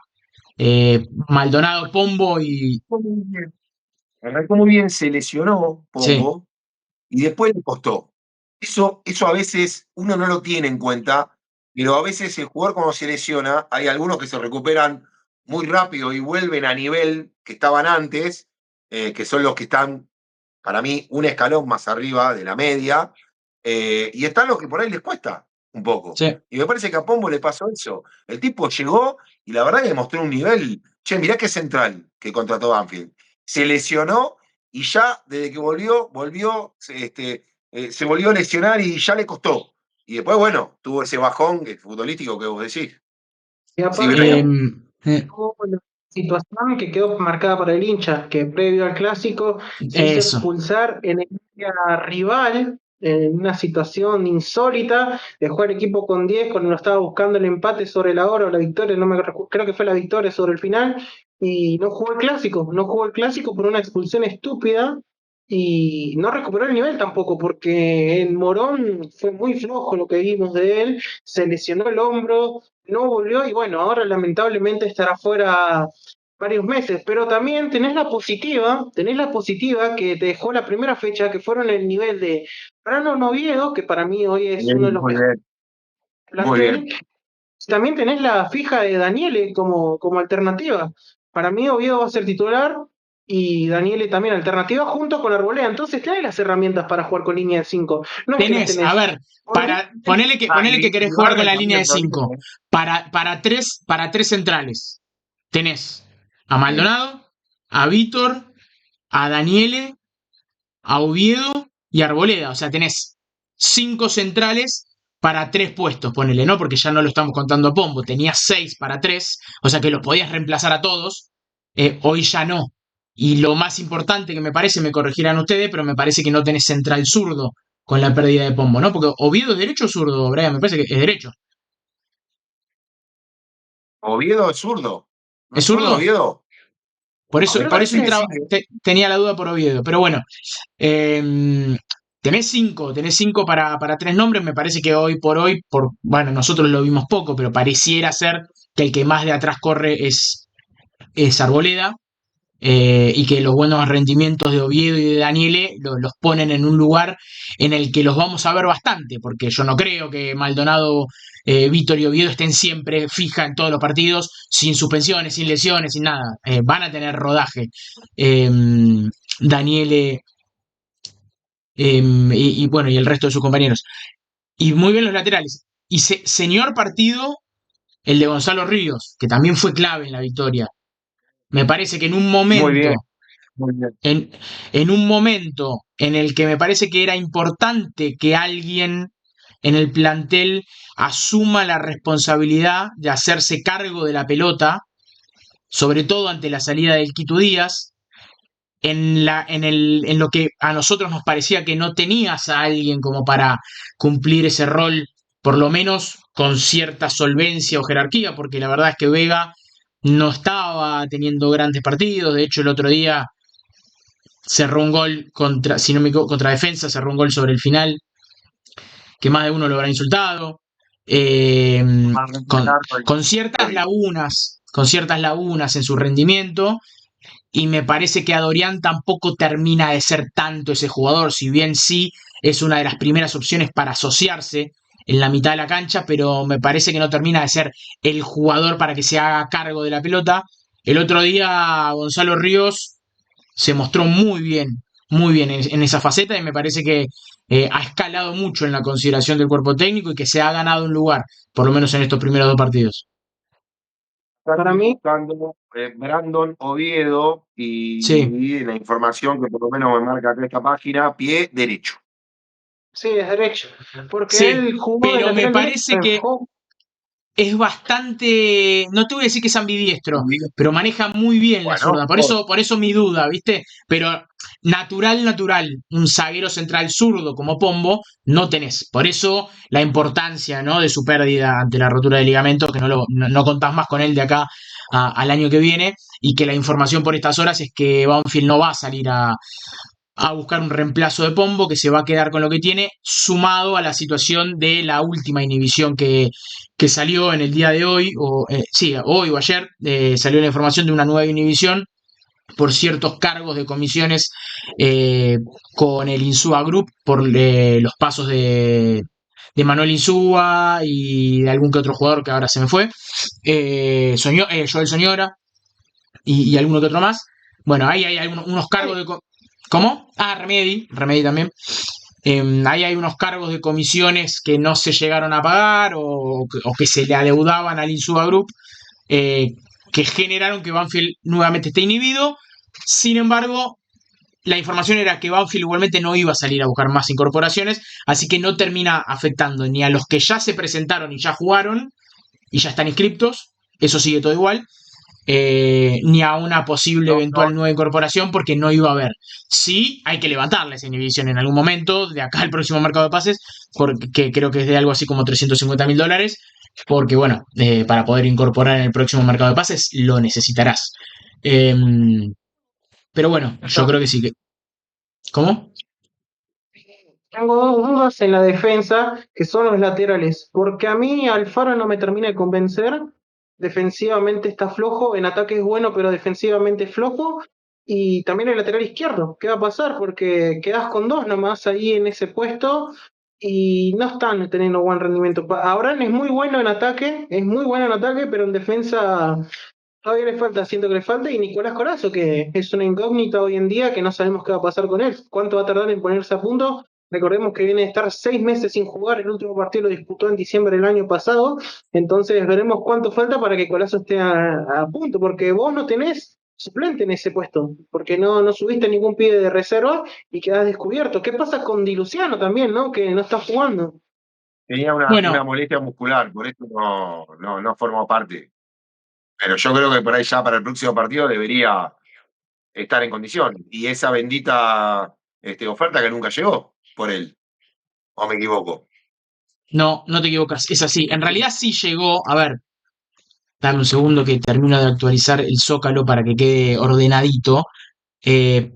Maldonado, Pombo y. arrancó muy bien, se lesionó Sí, Pombo y después le costó. Eso a veces uno no lo tiene en cuenta, pero a veces el jugador cuando se lesiona, hay algunos que se recuperan muy rápido y vuelven a nivel que estaban antes, que son los que están, para mí, un escalón más arriba de la media, y están los que por ahí les cuesta un poco. sí. Y me parece que a Pombo le pasó eso. El tipo llegó y la verdad que demostró un nivel. Che, mirá qué central que contrató Banfield. Se lesionó y ya desde que volvió, se volvió a lesionar y ya le costó. Y después, bueno, tuvo ese bajón futbolístico que vos decís. Y Sí, Eh, aparte, eh, hubo una situación que quedó marcada para el hincha, que previo al clásico se hizo eso. expulsar en el área rival, en una situación insólita, dejó al equipo con 10 cuando lo estaba buscando el empate sobre la hora o la victoria, no me creo que fue la victoria sobre el final, y no jugó el clásico por una expulsión estúpida. Y no recuperó el nivel tampoco, porque en Morón fue muy flojo lo que vimos de él, se lesionó el hombro, no volvió y bueno, ahora lamentablemente estará fuera varios meses, pero también tenés la positiva que te dejó la primera fecha, que fueron el nivel de Brano Noviedo, que para mí hoy es uno de los muy mejores bien, muy plantel, bien. también tenés la fija de Daniele como alternativa. Para mí Oviedo va a ser titular y Daniele también alternativa junto con Arboleda, entonces tenés las herramientas para jugar con línea de 5, no es que las Tenés, a tenés. ver, ponele que querés Y jugar con Vargas la línea de también, 5. Rodríguez, Para tres centrales. Tenés a ¿eh? Maldonado, a Vítor, a Daniele, a Oviedo y a Arboleda. O sea, tenés 5 centrales para 3 puestos, ponele, ¿no? Porque ya no lo estamos contando a Pombo. Tenías 6 para 3, o sea que los podías reemplazar a todos. Hoy ya no. Y lo más importante que me parece, me corregirán ustedes, pero me parece que no tenés central zurdo. con la pérdida de Pombo, ¿no? Porque Oviedo es derecho o zurdo, Brian, me parece que es derecho. Oviedo es zurdo. ¿No ¿Es es zurdo zurdo? Oviedo? Por No, me eso, por eso parece que Sí, sí, ¿eh? tenía la duda por Oviedo. Pero bueno, eh, tenés cinco para tres nombres. Me parece que hoy por hoy, bueno, nosotros lo vimos poco, pero pareciera ser que el que más de atrás corre es Arboleda. Y que los buenos rendimientos de Oviedo y de Daniele los ponen en un lugar en el que los vamos a ver bastante, porque yo no creo que Maldonado, Vítor y Oviedo estén siempre fija en todos los partidos, sin suspensiones, sin lesiones, sin nada. Van a tener rodaje. Eh, Daniele bueno, y el resto de sus compañeros. Y muy bien los laterales. Y señor partido, el de Gonzalo Ríos, que también fue clave en la victoria. Me parece que Muy bien, muy bien. en un momento en el que me parece que era importante que alguien en el plantel asuma la responsabilidad de hacerse cargo de la pelota, sobre todo ante la salida del Quito Díaz, en lo que a nosotros nos parecía que no tenías a alguien como para cumplir ese rol, por lo menos con cierta solvencia o jerarquía, porque la verdad es que Vega no estaba teniendo grandes partidos, de hecho el otro día cerró un gol contra, si no me equivoco, contra Defensa, cerró un gol sobre el final, que más de uno lo habrá insultado, eh, Más con, Leonardo y- con ciertas lagunas en su rendimiento, y me parece que a Dorian tampoco termina de ser tanto ese jugador, si bien sí es una de las primeras opciones para asociarse en la mitad de la cancha, pero me parece que no termina de ser el jugador para que se haga cargo de la pelota. El otro día Gonzalo Ríos se mostró muy bien en esa faceta y me parece que ha escalado mucho en la consideración del cuerpo técnico y que se ha ganado un lugar, por lo menos en estos primeros dos partidos. para Estoy mí, buscando Brandon Oviedo Sí, y la información que por lo menos me marca acá esta página, pie derecho. sí, es derecho, porque sí, él jugó de pero me lateral derecho parece en que Hawk. es bastante, no te voy a decir que es ambidiestro, Oviedo. pero maneja muy bien la Bueno, zurda. Por eso mi duda, ¿viste? Pero natural, un zaguero central zurdo como Pombo no tenés. Por eso la importancia, ¿no? De su pérdida ante la rotura de ligamento, que no contás más con él de acá al año que viene, y que la información por estas horas es que Banfield no va a salir a buscar un reemplazo de Pombo, que se va a quedar con lo que tiene, sumado a la situación de la última inhibición que salió en el día de hoy, sí, hoy o ayer, salió la información de una nueva inhibición por ciertos cargos de comisiones eh, con el Insúa Group, por los pasos de Manuel Insúa y de algún que otro jugador que ahora se me fue, Joel Soñora y alguno que otro más. Bueno, ahí hay unos cargos de... ¿Cómo? Ah, Remedy también. Ahí hay unos cargos de comisiones que no se llegaron a pagar o que se le adeudaban al Insuba Group, eh, que generaron que Banfield nuevamente esté inhibido. Sin embargo, la información era que Banfield igualmente no iba a salir a buscar más incorporaciones, así que no termina afectando ni a los que ya se presentaron y ya jugaron y ya están inscriptos, eso sigue todo igual, ni a una posible no, no, eventual nueva incorporación porque no iba a haber. Sí, hay que levantarle esa inhibición en algún momento, de acá al próximo mercado de pases, porque creo que es de algo así como $350.000, porque bueno, para poder incorporar en el próximo mercado de pases lo necesitarás. Eh, pero bueno, yo Yo creo que sí que... ¿Cómo? tengo dos dudas en la defensa, que son los laterales, porque a mí Alfaro no me termina de convencer. Defensivamente está flojo, en ataque es bueno, pero defensivamente es flojo. Y también el lateral izquierdo, ¿qué va a pasar? Porque quedás con dos nomás ahí en ese puesto y no están teniendo buen rendimiento. Abraham es muy bueno en ataque, es muy bueno en ataque, pero en defensa todavía le falta, siento que le falta. Y Nicolás Corazzo, que es una incógnita hoy en día, que no sabemos qué va a pasar con él, cuánto va a tardar en ponerse a punto. Recordemos que viene de estar 6 meses sin jugar, el último partido lo disputó en diciembre del año pasado, entonces veremos cuánto falta para que Corazzo esté a punto, porque vos no tenés suplente en ese puesto, porque no subiste ningún pibe de reserva y quedás descubierto. ¿Qué pasa con Di Luciano también, no? Que no está jugando. tenía una Bueno, molestia muscular, por eso no formó parte. Pero yo creo que por ahí ya para el próximo partido debería estar en condición. Y esa bendita oferta que nunca llegó por él. ¿O me equivoco? No, no te equivocas, es así. En realidad sí llegó, a ver, dame un segundo que termino de actualizar el Zócalo para que quede ordenadito. Eh,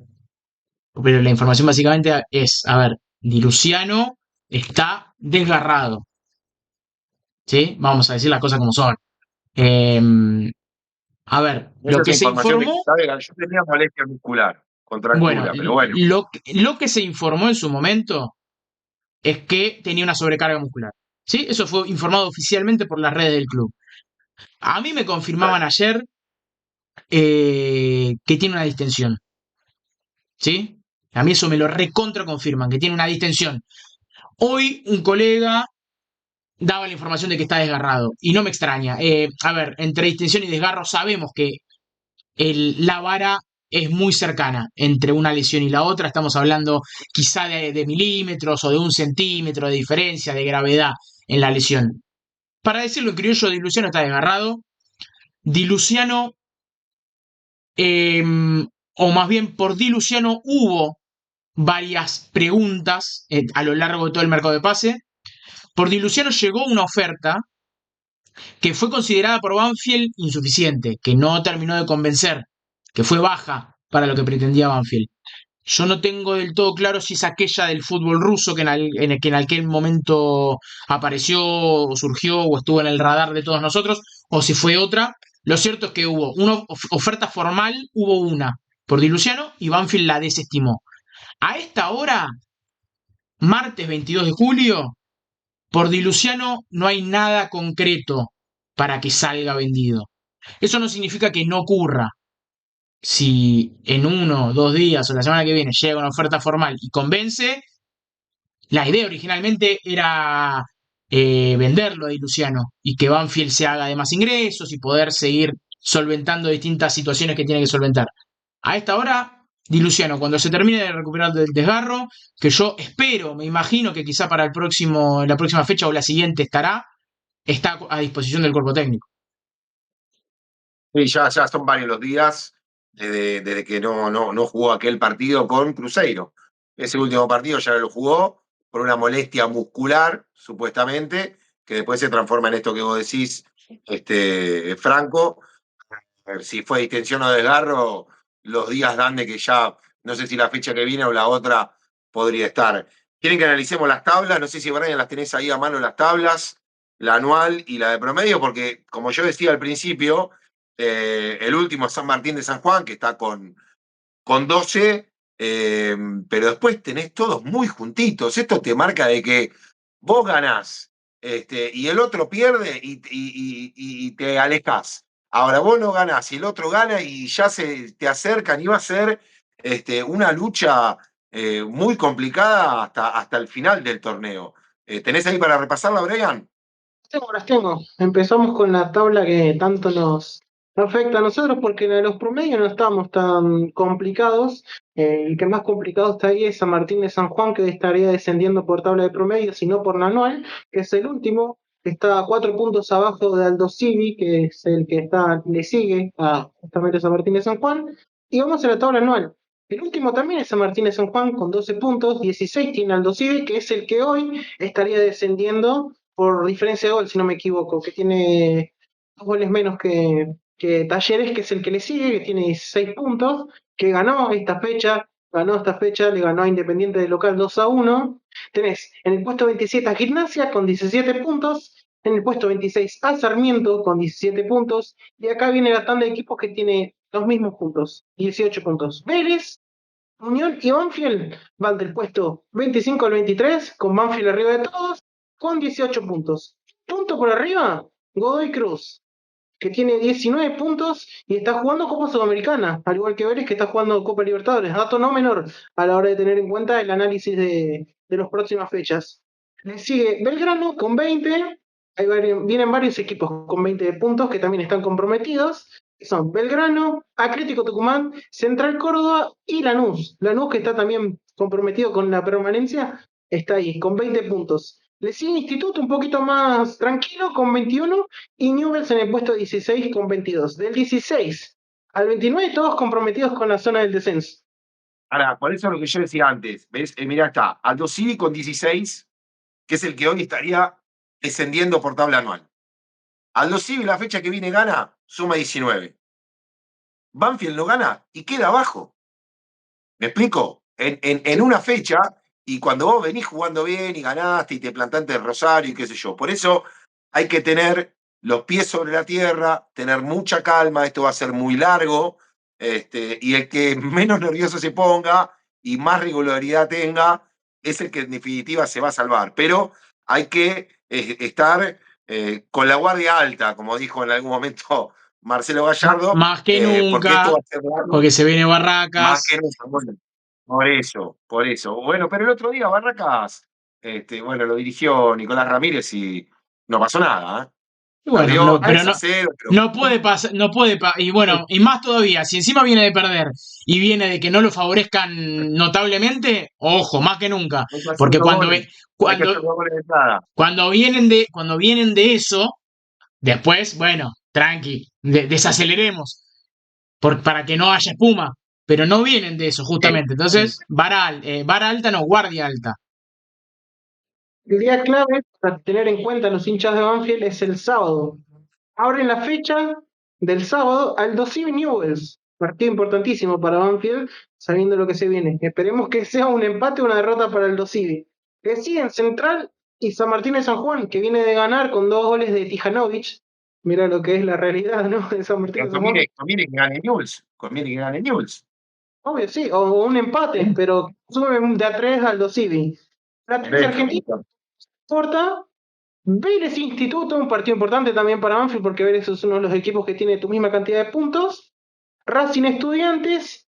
pero la información básicamente es, a ver, Di Luciano está desgarrado, ¿sí? Vamos a decir las cosas como son. Eh, a ver, Esa lo es que la se información de que informó, sabe. Yo tenía molestia muscular, bueno, contractura, pero bueno. lo que se informó en su momento es que tenía una sobrecarga muscular, ¿sí? Eso fue informado oficialmente por las redes del club. A mí me confirmaban ayer que tiene una distensión, ¿sí? A mí eso me lo recontra confirman, que tiene una distensión. Hoy un colega daba la información de que está desgarrado. Y no me extraña. A ver, entre distensión y desgarro sabemos que la vara es muy cercana entre una lesión y la otra. Estamos hablando quizá de milímetros o de 1 centímetro de diferencia de gravedad en la lesión. Para decirlo en criollo, Di Luciano está desgarrado. Di Luciano, eh, o más bien por Di Luciano hubo varias preguntas a lo largo de todo el mercado de pase. Por Di Luciano llegó una oferta que fue considerada por Banfield insuficiente, que no terminó de convencer, que fue baja para lo que pretendía Banfield. Yo no tengo del todo claro si es aquella del fútbol ruso que en aquel momento apareció o surgió o estuvo en el radar de todos nosotros, o si fue otra. Lo cierto es que hubo una oferta formal, hubo una por Di Luciano y Banfield la desestimó. A esta hora, martes 22 de julio, por Di Luciano no hay nada concreto para que salga vendido. Eso no significa que no ocurra. Si en 1, 2 días o la semana que viene llega una oferta formal y convence, la idea originalmente era venderlo a Di Luciano y que Banfield se haga de más ingresos y poder seguir solventando distintas situaciones que tiene que solventar. A esta hora, Di Luciano, cuando se termine de recuperar del desgarro, que yo espero, me imagino que quizá para la próxima fecha o la siguiente está a disposición del cuerpo técnico. Y ya son varios los días desde que no jugó aquel partido con Cruzeiro. Ese último partido ya lo jugó por una molestia muscular, supuestamente, que después se transforma en esto que vos decís, Franco. A ver, si fue distensión o desgarro, los días dan de que ya, no sé si la fecha que viene o la otra podría estar. ¿Quieren que analicemos las tablas? No sé si, Brian, las tenés ahí a mano las tablas, la anual y la de promedio, porque como yo decía al principio, el último es San Martín de San Juan, que está con 12, pero después tenés todos muy juntitos. Esto te marca de que vos ganás y el otro pierde y te alejás. Ahora vos no ganás y el otro gana y ya se te acercan y va a ser una lucha muy complicada hasta el final del torneo. ¿Tenés ahí para repasarla, Brian? Las tengo. Empezamos con la tabla que tanto nos afecta a nosotros porque en los promedios no estamos tan complicados. El que más complicado está ahí es San Martín de San Juan, que estaría descendiendo por tabla de promedios y no por la anual, que es el último. Está a 4 puntos abajo de Aldo Civi, que es el que le sigue a justamente San Martín de San Juan. Y vamos a la tabla anual. El último también es San Martín de San Juan con 12 puntos, 16 tiene Aldo Civi, que es el que hoy estaría descendiendo por diferencia de gol, si no me equivoco, que tiene 2 goles menos que Talleres, que es el que le sigue, que tiene 16 puntos, que ganó esta fecha, le ganó a Independiente de local 2-1. Tenés en el puesto 27 a Gimnasia con 17 puntos, en el puesto 26 a Sarmiento con 17 puntos, y acá viene la tanda de equipos que tiene los mismos puntos, 18 puntos. Vélez, Unión y Banfield van del puesto 25 al 23, con Banfield arriba de todos, con 18 puntos. Punto por arriba, Godoy Cruz, que tiene 19 puntos y está jugando Copa Sudamericana, al igual que Vélez, que está jugando Copa Libertadores. Dato no menor a la hora de tener en cuenta el análisis de las próximas fechas. Le sigue Belgrano con 20. Vienen varios equipos con 20 puntos que también están comprometidos. Son Belgrano, Atlético Tucumán, Central Córdoba y Lanús. Lanús, que está también comprometido con la permanencia, está ahí, con 20 puntos. Le sigue Instituto un poquito más tranquilo, con 21, y Newell's en el puesto 16 con 22. Del 16 al 29, todos comprometidos con la zona del descenso. Ahora, por eso lo que yo decía antes, ¿ves? Mirá, está Aldo Civi con 16, que es el que hoy estaría descendiendo por tabla anual. Aldo Civi, la fecha que viene, gana, suma 19. Banfield no gana y queda abajo. ¿Me explico? En una fecha, y cuando vos venís jugando bien y ganaste y te plantaste el Rosario y qué sé yo. Por eso hay que tener los pies sobre la tierra, tener mucha calma, esto va a ser muy largo, y el que menos nervioso se ponga y más regularidad tenga, es el que en definitiva se va a salvar. Pero hay que estar con la guardia alta, como dijo en algún momento Marcelo Gallardo, Más que porque esto nunca, va a ser largo, porque se viene más que Barracas. nunca. Bueno, por eso, por eso. Bueno, pero el otro día Barracas, bueno, lo dirigió Nicolás Ramírez y no pasó nada, ¿eh? Y bueno, Perdió pero 3 a no, 0, pero no puede pasar, y bueno, y más todavía, si encima viene de perder y viene de que no lo favorezcan notablemente, ojo, más que nunca, hay que hacer porque dos goles. Hay que hacer cuando, dos goles de entrada. cuando vienen de eso, después, bueno, tranqui, desaceleremos para que no haya espuma, pero no vienen de eso justamente. Entonces, vara alta no, guardia alta. El día clave para tener en cuenta los hinchas de Banfield es el sábado. Abren la fecha del sábado Aldo Civi Newells. Partido importantísimo para Banfield, sabiendo lo que se viene. Esperemos que sea un empate o una derrota para Aldo Civi. Que siguen Central y San Martín de San Juan, que viene de ganar con 2 goles de Tijanovic. Mira lo que es la realidad, ¿no? De San Martín Pero de San Juan. conviene que gane Newell's. Conviene que gane Newell's. Obvio, sí, o un empate, pero suben de a 3 Aldo Civi. La Por 3 eso. Argentina corta. Vélez Instituto, un partido importante también para Banfield, porque Vélez es uno de los equipos que tiene tu misma cantidad de puntos. Racing Estudiantes.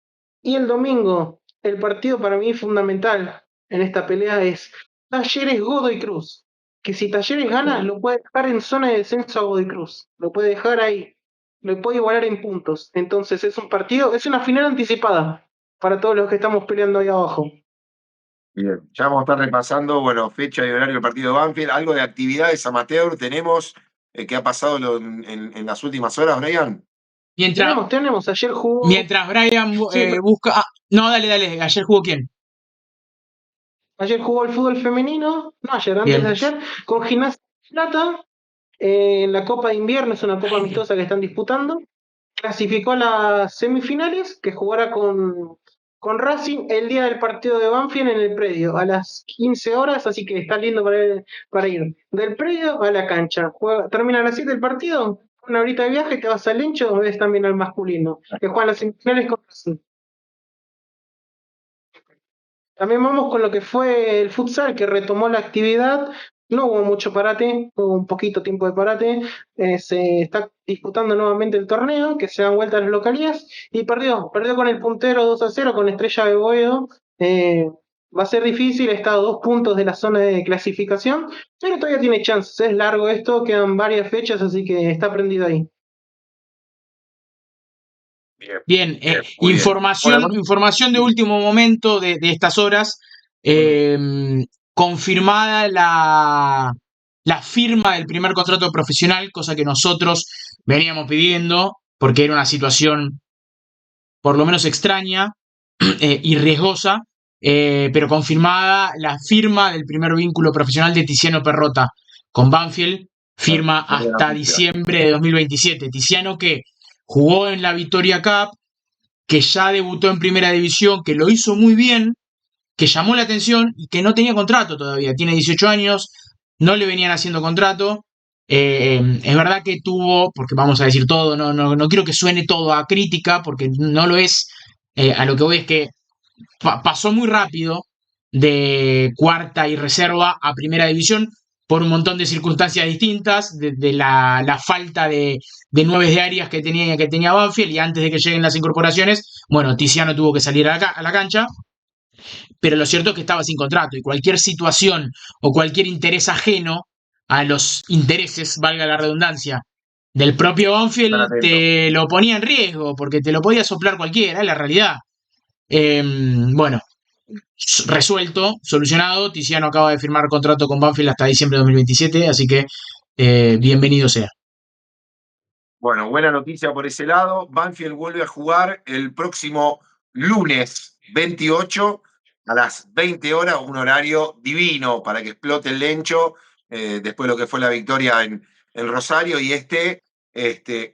Y el domingo, el partido para mí fundamental en esta pelea es Talleres Godoy Cruz. Que si Talleres gana, lo puede dejar en zona de descenso a Godoy Cruz. Lo puede dejar ahí. Lo puede igualar en puntos. Entonces es un partido, es una final anticipada para todos los que estamos peleando ahí abajo. Bien, ya vamos a estar repasando, bueno, fecha y horario del partido de Banfield. Algo de actividades amateur tenemos que ha pasado en las últimas horas, Brian. Mientras, Ayer jugó. mientras Brian Sí, busca. No, dale, ayer jugó quién. ayer jugó el fútbol femenino, no ayer, antes de Bien. ayer, con Gimnasia de Plata, en la Copa de Invierno, es una copa amistosa que están disputando. Clasificó a las semifinales, que jugará con Racing el día del partido de Banfield en el predio, a las 15 horas, así que está lindo para ir del predio a la cancha. Termina a las 7 el partido, una horita de viaje, te vas al Lencho, ves también al masculino, que juegan las semifinales con Racing. También vamos con lo que fue el futsal, que retomó la actividad. No hubo mucho parate, hubo un poquito tiempo de parate. Se está disputando nuevamente el torneo, que se dan vueltas las localías, y perdió con el puntero 2 a 0 con Estrella de Boedo. Va a ser difícil, está a 2 puntos de la zona de clasificación, pero todavía tiene chances. Es largo esto, quedan varias fechas, así que está prendido ahí. Bien, Muy bien. información de último momento de estas horas. eh, Confirmada la firma del primer contrato profesional, cosa que nosotros veníamos pidiendo, porque era una situación por lo menos extraña y riesgosa, pero confirmada la firma del primer vínculo profesional de Tiziano Perrota con Banfield, firma hasta diciembre de 2027. Tiziano que jugó en la Victoria Cup, que ya debutó en Primera División, que lo hizo muy bien, que llamó la atención y que no tenía contrato todavía. Tiene 18 años, no le venían haciendo contrato. Es verdad que tuvo, porque vamos a decir todo, no quiero que suene todo a crítica, porque no lo es. A lo que voy es que pasó muy rápido de cuarta y reserva a primera división por un montón de circunstancias distintas, de la falta de nueve de áreas que tenía Banfield, y antes de que lleguen las incorporaciones, bueno, Tiziano tuvo que salir a la cancha, pero lo cierto es que estaba sin contrato y cualquier situación o cualquier interés ajeno a los intereses, valga la redundancia, del propio Banfield te lo ponía en riesgo, porque te lo podía soplar cualquiera, es la realidad. Bueno, resuelto, solucionado. Tiziano acaba de firmar contrato con Banfield hasta diciembre de 2027, así que bienvenido sea. Bueno, buena noticia por ese lado. Banfield vuelve a jugar el próximo lunes 28 a las 20 horas, un horario divino para que explote el Lencho, después de lo que fue la victoria en Rosario, y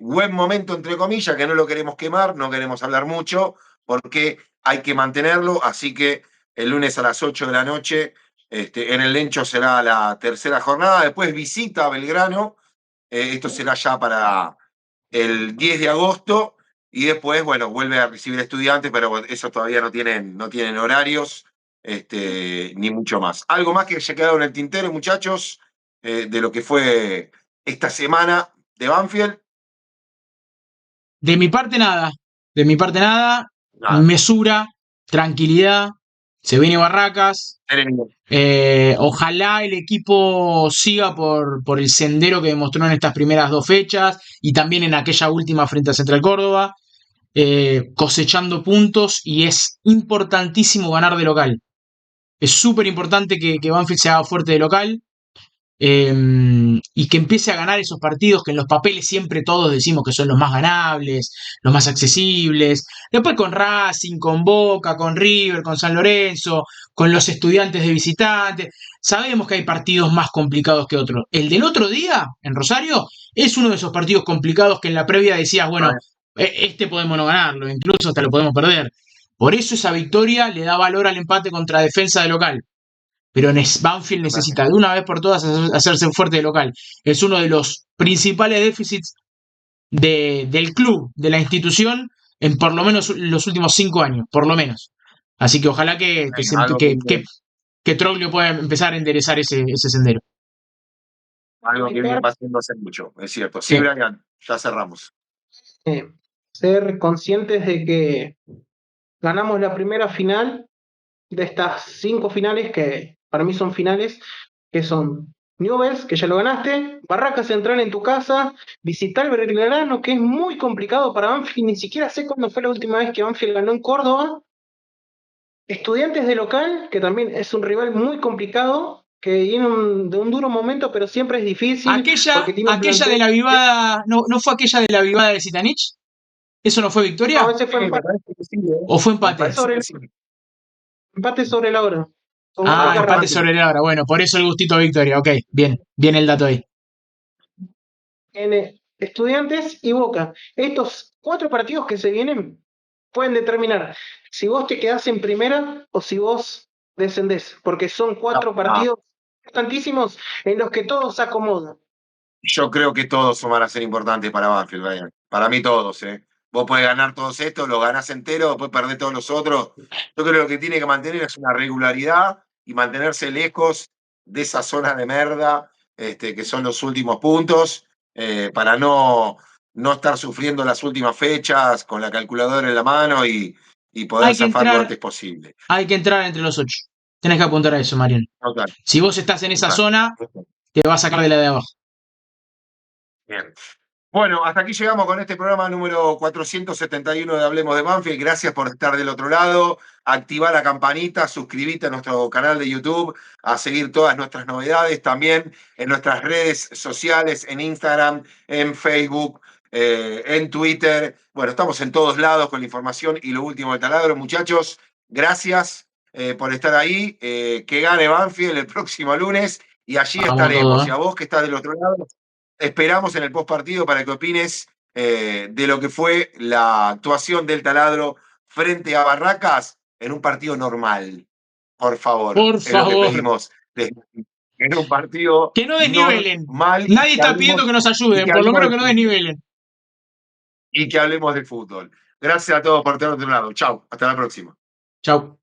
buen momento, entre comillas, que no lo queremos quemar, no queremos hablar mucho, porque hay que mantenerlo, así que el lunes a las 8 de la noche, en el Lencho será la tercera jornada, después visita a Belgrano, esto será ya para el 10 de agosto, y después, bueno, vuelve a recibir estudiantes, pero bueno, eso todavía no tienen horarios, ni mucho más. ¿Algo más que haya quedado en el tintero, muchachos, de lo que fue esta semana de Banfield? De mi parte nada, de mi parte nada, Nada. mesura, tranquilidad, se viene Barracas, ojalá el equipo siga por el sendero que demostró en estas primeras dos fechas y también en aquella última frente a Central Córdoba, cosechando puntos, y es importantísimo ganar de local. Es súper importante que Banfield se haga fuerte de local, y que empiece a ganar esos partidos que en los papeles siempre todos decimos que son los más ganables, los más accesibles. Después con Racing, con Boca, con River, con San Lorenzo, con los Estudiantes de visitantes. Sabemos que hay partidos más complicados que otros. El del otro día, en Rosario, es uno de esos partidos complicados que en la previa decías, bueno, este podemos no ganarlo, incluso hasta lo podemos perder. Por eso esa victoria le da valor al empate contra Defensa de local. Pero Banfield necesita de una vez por todas hacerse fuerte de local. Es uno de los principales déficits del club, de la institución, en por lo menos los últimos 5 años, por lo menos. Así que ojalá que Troglio pueda empezar a enderezar ese sendero. Algo que viene pasando hace mucho, es cierto. Sí, Sí. Brian, ya cerramos. Ser conscientes de que ganamos la primera final de estas 5 finales, que para mí son finales, que son Newell's, que ya lo ganaste, Barracas Central en tu casa, visitar Belgrano, que es muy complicado para Banfield, ni siquiera sé cuándo fue la última vez que Banfield ganó en Córdoba, Estudiantes de local, que también es un rival muy complicado, que viene de un duro momento, pero siempre es difícil, porque tiene un Aquella de plantel... la vivada, ¿no fue aquella de la vivada de Zitanich? ¿Eso no fue victoria? No, ese fue empate. ¿O fue empate? Empate sobre la hora. Empate sobre la hora. Bueno, por eso el gustito de victoria. Ok, bien el dato ahí. En Estudiantes y Boca. Estos 4 partidos que se vienen pueden determinar si vos te quedás en primera o si vos descendés, porque son 4 partidos importantísimos en los que todo se acomoda. Yo creo que todos van a ser importantes para Banfield, Brian. Para mí todos, ¿eh? Vos podés ganar todos estos, los ganás enteros, después perdés todos los otros. Yo creo que lo que tiene que mantener es una regularidad y mantenerse lejos de esa zona de merda, que son los últimos puntos, para no estar sufriendo las últimas fechas con la calculadora en la mano y poder zafar lo antes posible. Hay que entrar entre los 8. Tenés que apuntar a eso, Mariano. Total. Si vos estás en esa zona, te va a sacar de la de abajo. Bien. Bueno, hasta aquí llegamos con este programa número 471 de Hablemos de Banfield. Gracias por estar del otro lado. Activar la campanita, suscribite a nuestro canal de YouTube, a seguir todas nuestras novedades también en nuestras redes sociales, en Instagram, en Facebook, en Twitter. Bueno, estamos en todos lados con la información y lo último del taladro. Muchachos, gracias por estar ahí. Que gane Banfield el próximo lunes y allí estaremos. Y a vos que estás del otro lado, esperamos en el postpartido para que opines de lo que fue la actuación del taladro frente a Barracas en un partido normal. Por favor. Es lo que pedimos en un partido que no desnivelen. Normal. Nadie está pidiendo que nos ayuden, por lo menos que no desnivelen. Y que hablemos de fútbol. Gracias a todos por estar del otro lado. Chau, hasta la próxima. Chau.